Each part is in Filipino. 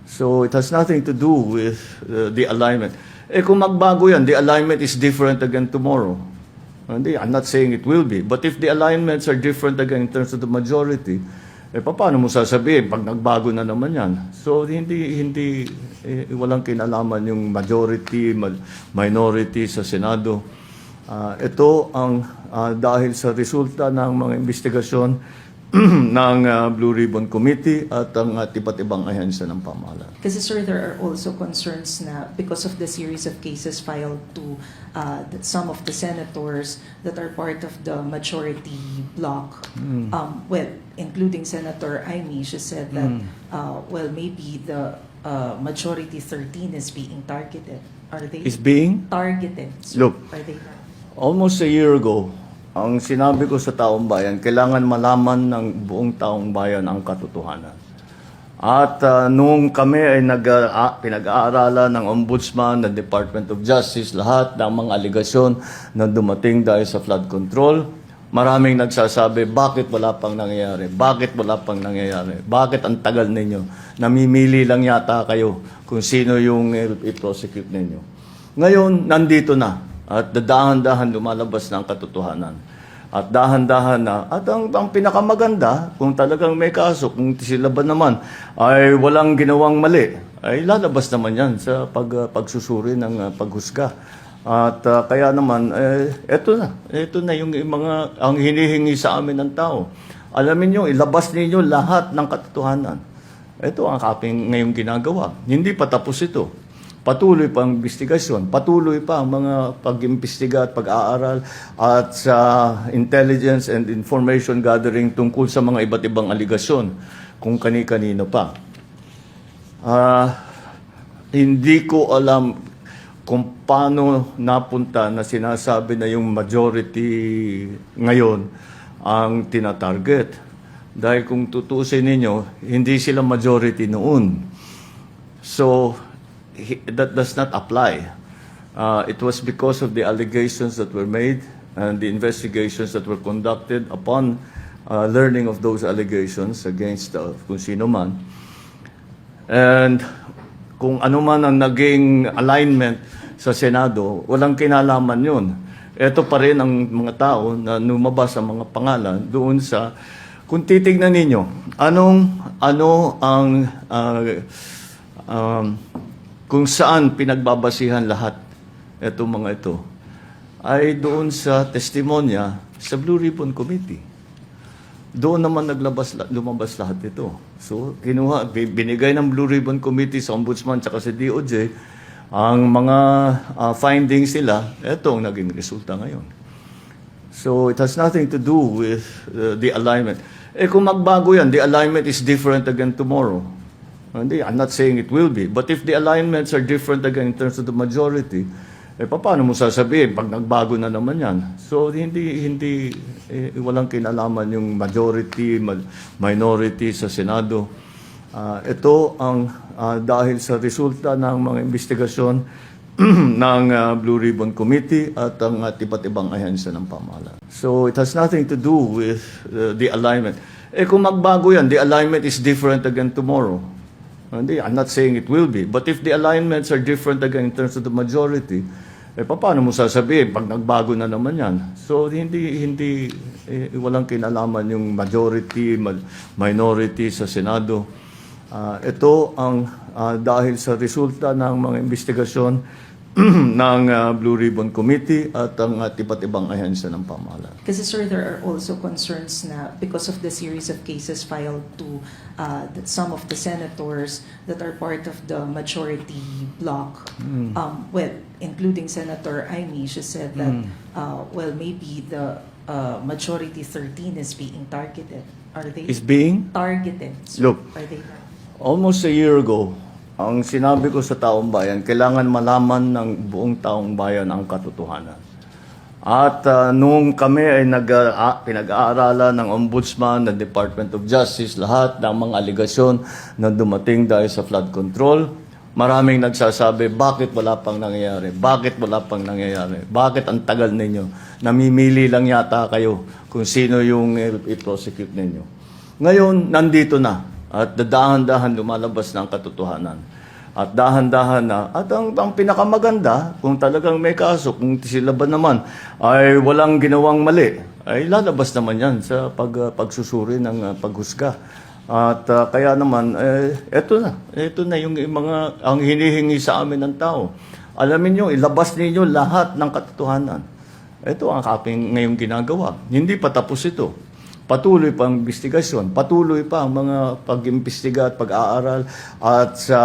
So it has nothing to do with the alignment. Eh kung magbago yan, the alignment is different again tomorrow. Hindi, I'm not saying it will be. But if the alignments are different again in terms of the majority, eh paano mo sasabihin pag nagbago na naman yan? So walang kinalaman yung majority, minority sa Senado. Ito ang dahil sa resulta ng mga investigasyon ng Blue Ribbon Committee at ang iba't ibang ahensya ng pamahalaan. Kasi sir, there are also concerns na because of the series of cases filed to some of the senators that are part of the majority bloc, well, including Senator Amy, she said that, well, maybe the majority 13 is being targeted. Are they Is being? targeted? So Look. are they Almost a year ago, ang sinabi ko sa taong bayan, kailangan malaman ng buong taong bayan ang katotohanan. At nung kami ay pinag-aaralan ng Ombudsman, ng Department of Justice, lahat ng mga aligasyon na dumating dahil sa flood control, maraming nagsasabi, bakit wala pang nangyayari? Bakit wala pang nangyayari? Bakit ang tagal ninyo? Namimili lang yata kayo kung sino yung i-prosecute ninyo. Ngayon, nandito na. At dahan-dahan lumalabas ng katotohanan. At dahan-dahan na. At ang pinakamaganda, kung talagang may kaso, kung sila ba naman ay walang ginawang mali, ay lalabas naman yan sa pagsusuri ng paghusga. At kaya naman, eto na yung mga ang hinihingi sa amin ng tao. Alamin nyo, ilabas ninyo lahat ng katotohanan. Ito ang aking ngayong ginagawa. Hindi pa tapos ito. Patuloy pa ang investigasyon, patuloy pa ang mga pag-imbestiga at pag-aaral at sa intelligence and information gathering tungkol sa mga iba't ibang aligasyon kung kani-kanino pa. Hindi ko alam kung paano napunta na sinasabi na yung majority ngayon ang tinatarget. Dahil kung tutusin ninyo, hindi sila majority noon. So, that does not apply. It was because of the allegations that were made and the investigations that were conducted upon learning of those allegations against kung sino man. And kung ano man ang naging alignment sa Senado, walang kinalaman yun. Ito pa rin ang mga tao na lumabas ang mga pangalan doon sa, kung titignan ninyo, ano ang kung saan pinagbabasihan lahat itong mga ito, ay doon sa testimonya sa Blue Ribbon Committee. Doon naman lumabas lahat ito. So, binigay ng Blue Ribbon Committee sa Ombudsman at sa DOJ ang mga findings nila, ito ang naging resulta ngayon. So, it has nothing to do with the alignment. Eh kung magbago yan, the alignment is different again tomorrow. Hindi, I'm not saying it will be. But if the alignments are different again in terms of the majority, eh paano mo sasabihin pag nagbago na naman yan? So walang kinalaman yung majority, minority sa Senado. Ito ang dahil sa resulta ng mga investigasyon ng Blue Ribbon Committee at ang iba't ibang ahensya ng pamahalaan. So it has nothing to do with the alignment. Eh kung magbago yan, the alignment is different again tomorrow. Hindi, I'm not saying it will be. But if the alignments are different again in terms of the majority, eh paano mo sasabihin pag nagbago na naman yan? So walang kinalaman yung majority, minority sa Senado. Ito ang dahil sa resulta ng mga investigasyon ng Blue Ribbon Committee at ang iba't ibang ahensya ng pamahalaan. Kasi sir, there are also concerns na because of the series of cases filed to some of the senators that are part of the majority bloc, well, including Senator Amy, she said that, well, maybe the majority 13 is being targeted. Are they Is being? targeted? So Look. are they Almost a year ago, ang sinabi ko sa taong bayan, kailangan malaman ng buong taong bayan ang katotohanan. At nung kami ay pinag-aaralan ng Ombudsman, ng Department of Justice, lahat ng mga aligasyon na dumating dahil sa flood control, maraming nagsasabi, bakit wala pang nangyayari? Bakit wala pang nangyayari? Bakit ang tagal ninyo? Namimili lang yata kayo kung sino yung i-prosecute ninyo. Ngayon, nandito na. At dahan-dahan lumalabas na ang katotohanan. At dahan-dahan na, at ang pinakamaganda, kung talagang may kaso, kung sila ba naman ay walang ginawang mali, ay lalabas naman yan sa pagsusuri ng paghusga. At kaya naman, eto na yung mga, ang hinihingi sa amin ng tao. Alamin nyo, ilabas ninyo lahat ng katotohanan. Ito ang aking ngayong ginagawa. Hindi pa tapos ito. Patuloy pa ang investigasyon, patuloy pa ang mga pag-imbestiga at pag-aaral at sa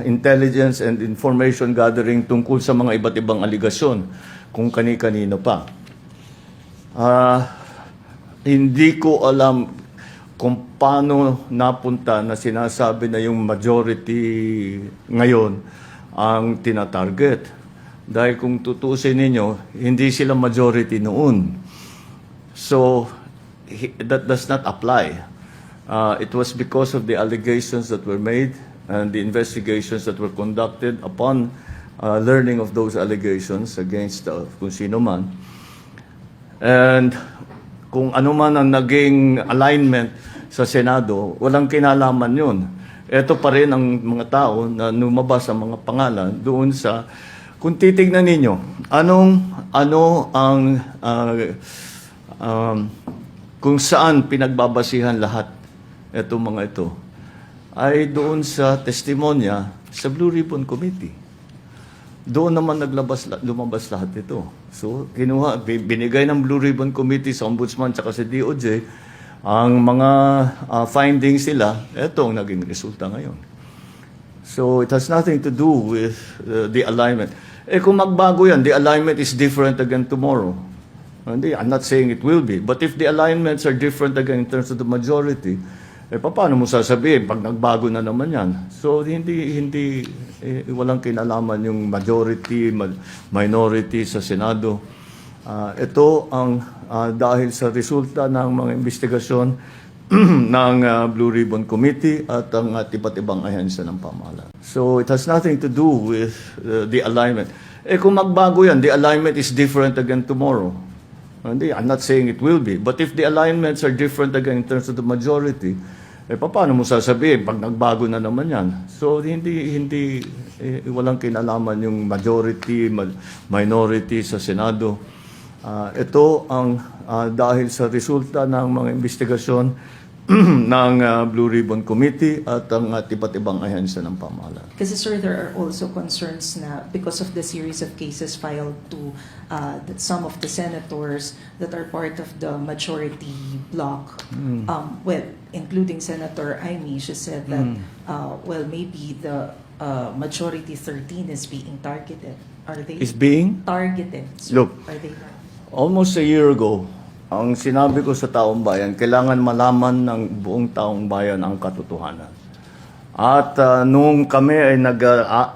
intelligence and information gathering tungkol sa mga iba't ibang aligasyon kung kani-kanino pa. Hindi ko alam kung paano napunta na sinasabi na yung majority ngayon ang tinatarget. Dahil kung tutusin ninyo, hindi sila majority noon. So, that does not apply. It was because of the allegations that were made and the investigations that were conducted upon learning of those allegations against kung sino man. And kung ano man ang naging alignment sa Senado, walang kinalaman yun. Ito pa rin ang mga tao na lumabas ang mga pangalan doon sa, kung titignan ninyo, ano ang kung saan pinagbabasihan lahat itong mga ito, ay doon sa testimonya sa Blue Ribbon Committee. Doon naman lumabas lahat ito. So, binigay ng Blue Ribbon Committee sa Ombudsman at sa DOJ ang mga findings nila, ito ang naging resulta ngayon. So, it has nothing to do with the alignment. Kung magbago yan, the alignment is different again tomorrow. I'm not saying it will be. But if the alignments are different again in terms of the majority, paano mo sasabihin pag nagbago na naman yan? So, walang kinalaman yung majority, minority sa Senado. Ito ang dahil sa resulta ng mga investigasyon ng Blue Ribbon Committee at ang iba't ibang ahensya ng pamahalaan. So, it has nothing to do with the alignment. Kung magbago yan, the alignment is different again tomorrow. I'm not saying it will be. But if the alignments are different again in terms of the majority, paano mo sasabihin pag nagbago na naman yan? So, walang kinalaman yung majority, minority sa Senado. Ito ang dahil sa resulta ng mga investigasyon ng Blue Ribbon Committee at ang iba't ibang ahensya ng pamahalaan. Kasi sir, there are also concerns na because of the series of cases filed to that some of the senators that are part of the majority bloc, including Senator Amy, she said that, maybe the majority 13 is being targeted. Are they Is being? targeted? Sir? Look, Are they targeted? almost a year ago, ang sinabi ko sa taong bayan, kailangan malaman ng buong taong bayan ang katotohanan. At nung kami ay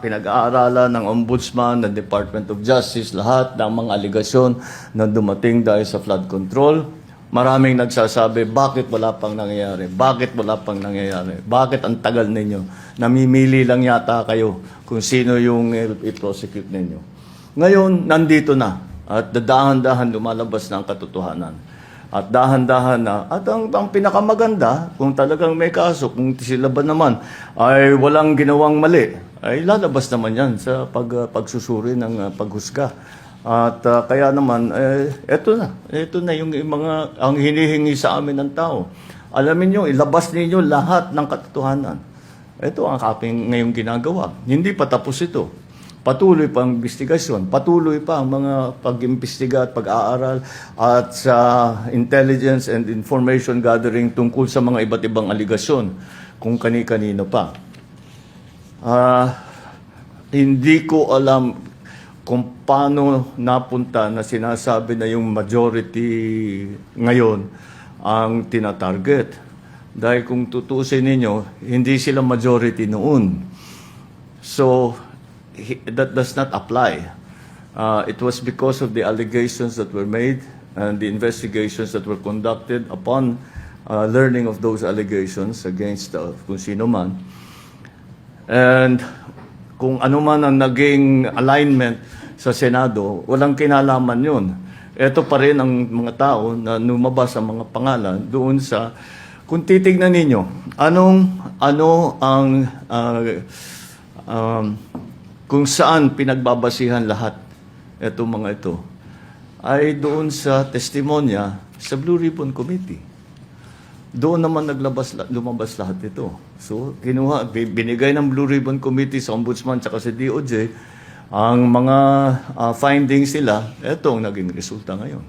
pinag-aaralan ng Ombudsman, ng Department of Justice, lahat ng mga aligasyon na dumating dahil sa flood control, maraming nagsasabi, bakit wala pang nangyayari? Bakit wala pang nangyayari? Bakit ang tagal ninyo? Namimili lang yata kayo kung sino yung i-prosecute ninyo. Ngayon, nandito na. At dahan-dahan lumalabas na ang katotohanan. At dahan-dahan na, at ang pinakamaganda, kung talagang may kaso, kung sila ba naman ay walang ginawang mali, ay lalabas naman yan sa pagsusuri ng paghusga. At kaya naman, ito na yung mga, ang hinihingi sa amin ng tao. Alamin nyo, ilabas ninyo lahat ng katotohanan. Ito ang aking ngayong ginagawa. Hindi pa tapos ito. Patuloy pa ang investigasyon, patuloy pa ang mga pag-imbestiga at pag-aaral at sa intelligence and information gathering tungkol sa mga iba't ibang aligasyon kung kani-kanino pa. Hindi ko alam kung paano napunta na sinasabi na yung majority ngayon ang tinatarget. Dahil kung tutusin ninyo, hindi sila majority noon. So, that does not apply. It was because of the allegations that were made and the investigations that were conducted upon learning of those allegations against kung sino man. And kung ano man ang naging alignment sa Senado, walang kinalaman yun. Ito pa rin ang mga tao na lumabas ang mga pangalan doon sa, Kung titignan ninyo, ano ang kung saan pinagbabasihan lahat itong mga ito ay doon sa testimonya sa Blue Ribbon Committee. Doon naman lumabas lahat ito. So, binigay ng Blue Ribbon Committee sa Ombudsman at sa DOJ ang mga findings nila, etong naging resulta ngayon.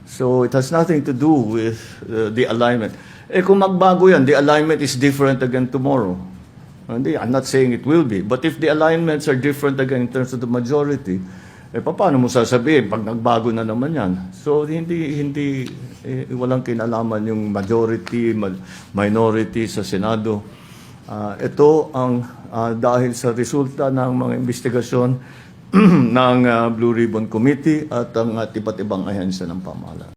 So, it has nothing to do with the alignment. Kung magbago yan, the alignment is different again tomorrow. Hindi, I'm not saying it will be. But if the alignments are different again in terms of the majority, paano mo sasabihin pag nagbago na naman yan? So, walang kinalaman yung majority, minority sa Senado. Ito ang dahil sa resulta ng mga investigasyon ng Blue Ribbon Committee at ang iba't ibang ahensya ng pamahalaan.